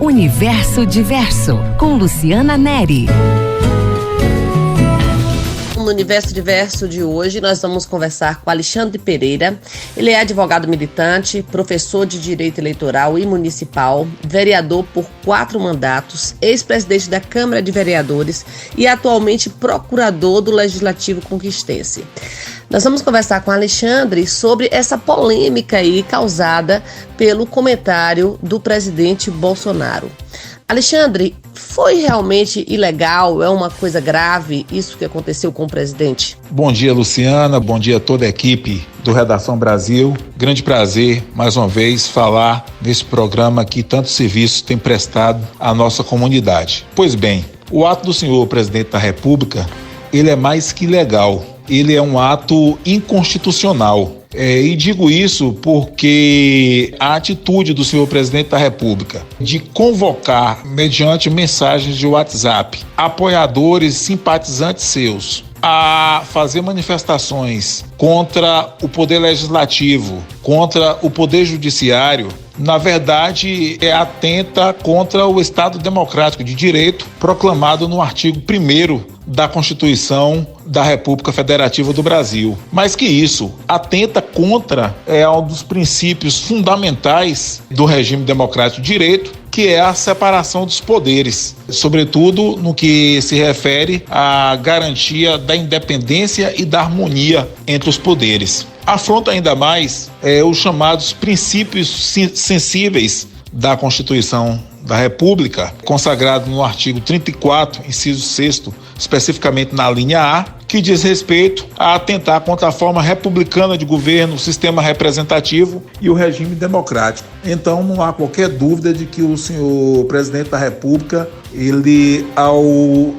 Universo Diverso, com Luciana Neri. No Universo Diverso de hoje, nós vamos conversar com Alexandre Pereira. Ele é advogado militante, professor de Direito Eleitoral e Municipal, vereador por 4 mandatos, ex-presidente da Câmara de Vereadores e atualmente procurador do Legislativo Conquistense. Nós vamos conversar com Alexandre sobre essa polêmica aí causada pelo comentário do presidente Bolsonaro. Alexandre, foi realmente ilegal? É uma coisa grave isso que aconteceu com o presidente? Bom dia, Luciana. Bom dia a toda a equipe do Redação Brasil. Grande prazer, mais uma vez, falar nesse programa que tanto serviço tem prestado à nossa comunidade. Pois bem, o ato do senhor presidente da República, ele é mais que legal. Ele é um ato inconstitucional. E digo isso porque a atitude do senhor presidente da República de convocar, mediante mensagens de WhatsApp, apoiadores, simpatizantes seus, a fazer manifestações contra o poder legislativo, contra o poder judiciário, na verdade atenta contra o Estado Democrático de Direito proclamado no artigo 1º da Constituição da República Federativa do Brasil. Mais que isso, atenta contra um dos princípios fundamentais do regime democrático de direito, que é a separação dos poderes, sobretudo no que se refere à garantia da independência e da harmonia entre os poderes. Afronta ainda mais os chamados princípios sensíveis da Constituição da República, consagrado no artigo 34, inciso 6º, especificamente na linha A, que diz respeito a atentar contra a forma republicana de governo, o sistema representativo e o regime democrático. Então não há qualquer dúvida de que o senhor presidente da República, ele, ao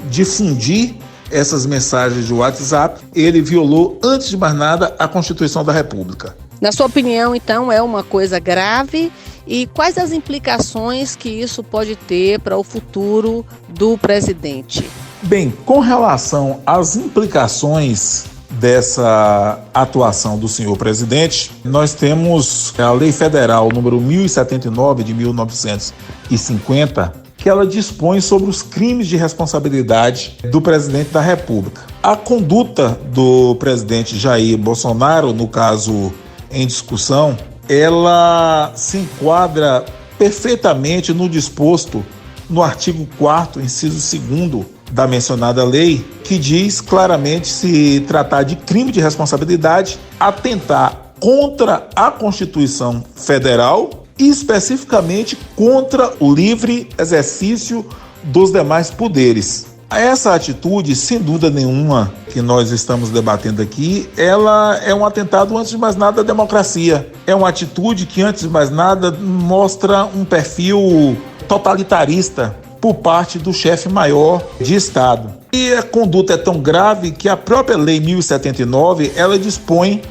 difundir essas mensagens de WhatsApp, ele violou, antes de mais nada, a Constituição da República. Na sua opinião, então, é uma coisa grave? E quais as implicações que isso pode ter para o futuro do presidente? Bem, com relação às implicações dessa atuação do senhor presidente, nós temos a Lei Federal número 1079 de 1950, que ela dispõe sobre os crimes de responsabilidade do presidente da República. A conduta do presidente Jair Bolsonaro, no caso em discussão, ela se enquadra perfeitamente no disposto no artigo 4º, inciso 2º da mencionada lei, que diz claramente se tratar de crime de responsabilidade, atentar contra a Constituição Federal e especificamente contra o livre exercício dos demais poderes. Essa atitude, sem dúvida nenhuma, que nós estamos debatendo aqui, ela é um atentado, antes de mais nada, à democracia. É uma atitude que, antes de mais nada, mostra um perfil totalitarista por parte do chefe maior de Estado. E a conduta é tão grave que a própria Lei 1079, ela dispõe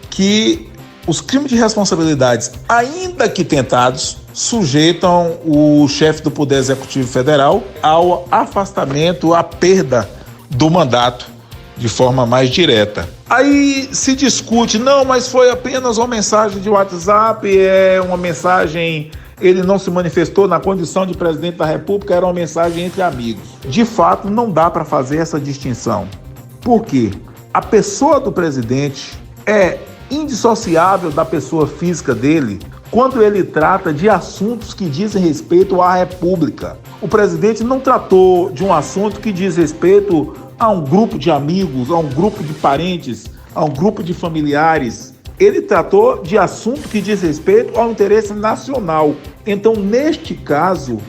que os crimes de responsabilidades, ainda que tentados, sujeitam o chefe do Poder Executivo Federal ao afastamento, à perda do mandato de forma mais direta. Aí se discute, não, mas foi apenas uma mensagem de WhatsApp, uma mensagem, ele não se manifestou na condição de presidente da República, era uma mensagem entre amigos. De fato, não dá para fazer essa distinção. Por quê? A pessoa do presidente é indissociável da pessoa física dele quando ele trata de assuntos que dizem respeito à República. O presidente não tratou de um assunto que diz respeito a um grupo de amigos, a um grupo de parentes, a um grupo de familiares. Ele tratou de assunto que diz respeito ao interesse nacional. Então, neste caso,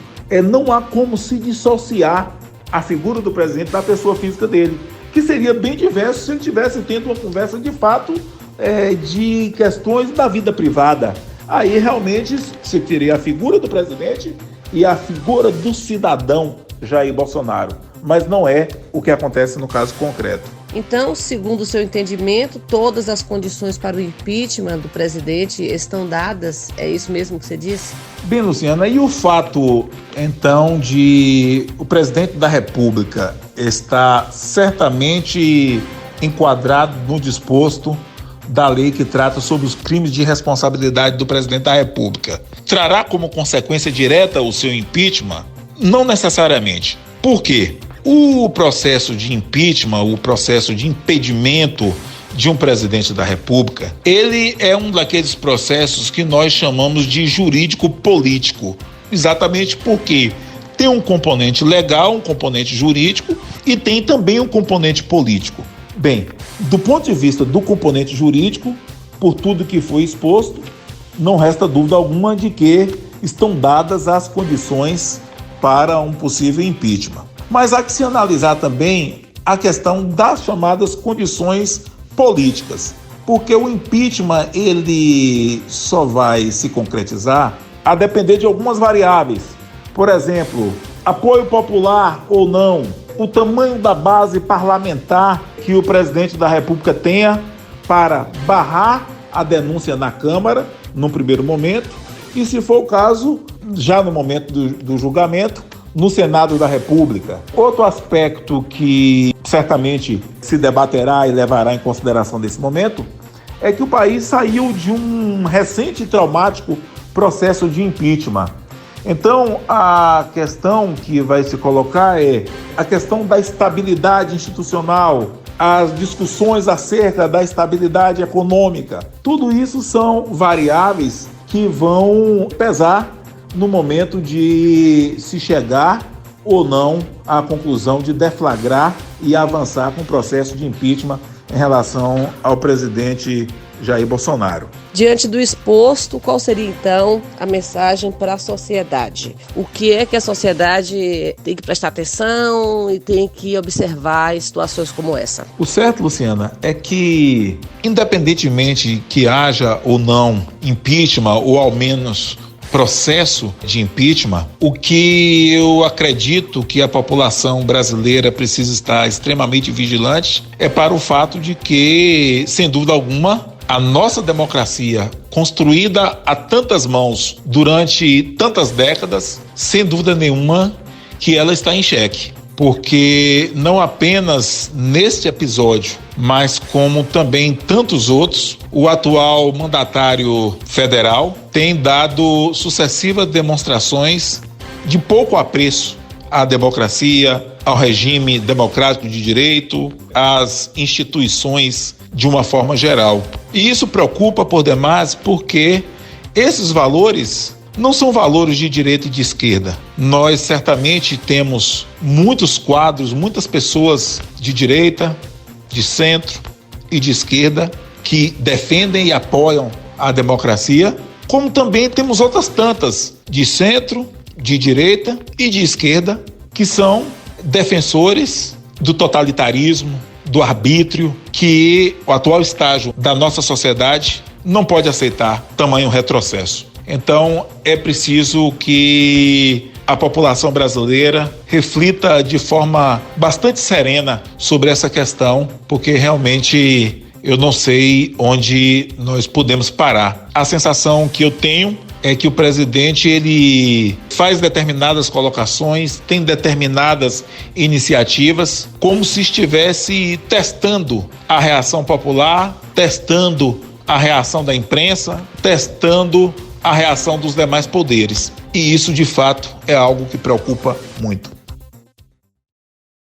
não há como se dissociar a figura do presidente da pessoa física dele, que seria bem diverso se ele tivesse tendo uma conversa de fato de questões da vida privada. Aí realmente se teria a figura do presidente e a figura do cidadão Jair Bolsonaro, mas não é o que acontece no caso concreto. Então, segundo o seu entendimento, todas as condições para o impeachment do presidente estão dadas? É isso mesmo que você disse? Bem, Luciana, e o fato, então, de o presidente da República estar certamente enquadrado no disposto da lei que trata sobre os crimes de responsabilidade do presidente da República. Trará como consequência direta o seu impeachment? Não necessariamente. Por quê? O processo de impeachment, o processo de impedimento de um presidente da República, ele é um daqueles processos que nós chamamos de jurídico-político. Exatamente porque tem um componente legal, um componente jurídico e tem também um componente político. Bem, do ponto de vista do componente jurídico, por tudo que foi exposto, não resta dúvida alguma de que estão dadas as condições para um possível impeachment. Mas há que se analisar também a questão das chamadas condições políticas, porque o impeachment ele só vai se concretizar a depender de algumas variáveis. Por exemplo, apoio popular ou não, o tamanho da base parlamentar que o presidente da República tenha para barrar a denúncia na Câmara, num primeiro momento, e, se for o caso, já no momento do julgamento, no Senado da República. Outro aspecto que certamente se debaterá e levará em consideração nesse momento é que o país saiu de um recente e traumático processo de impeachment. Então, a questão que vai se colocar é a questão da estabilidade institucional, as discussões acerca da estabilidade econômica. Tudo isso são variáveis que vão pesar no momento de se chegar ou não à conclusão de deflagrar e avançar com o processo de impeachment em relação ao presidente Jair Bolsonaro. Diante do exposto, qual seria então a mensagem para a sociedade? O que é que a sociedade tem que prestar atenção e tem que observar em situações como essa? O certo, Luciana, é que independentemente que haja ou não impeachment ou ao menos processo de impeachment, o que eu acredito que a população brasileira precisa estar extremamente vigilante é para o fato de que, sem dúvida alguma, a nossa democracia, construída a tantas mãos durante tantas décadas, sem dúvida nenhuma que ela está em xeque. Porque não apenas neste episódio, mas como também tantos outros, o atual mandatário federal tem dado sucessivas demonstrações de pouco apreço à democracia, ao regime democrático de direito, às instituições de uma forma geral. E isso preocupa por demais porque esses valores não são valores de direita e de esquerda. Nós certamente temos muitos quadros, muitas pessoas de direita, de centro e de esquerda que defendem e apoiam a democracia, como também temos outras tantas de centro, de direita e de esquerda que são defensores do totalitarismo, do arbítrio, que o atual estágio da nossa sociedade não pode aceitar tamanho retrocesso. Então, é preciso que a população brasileira reflita de forma bastante serena sobre essa questão, porque realmente eu não sei onde nós podemos parar. A sensação que eu tenho é que o presidente ele faz determinadas colocações, tem determinadas iniciativas, como se estivesse testando a reação popular, testando a reação da imprensa, testando a reação dos demais poderes. E isso, de fato, é algo que preocupa muito.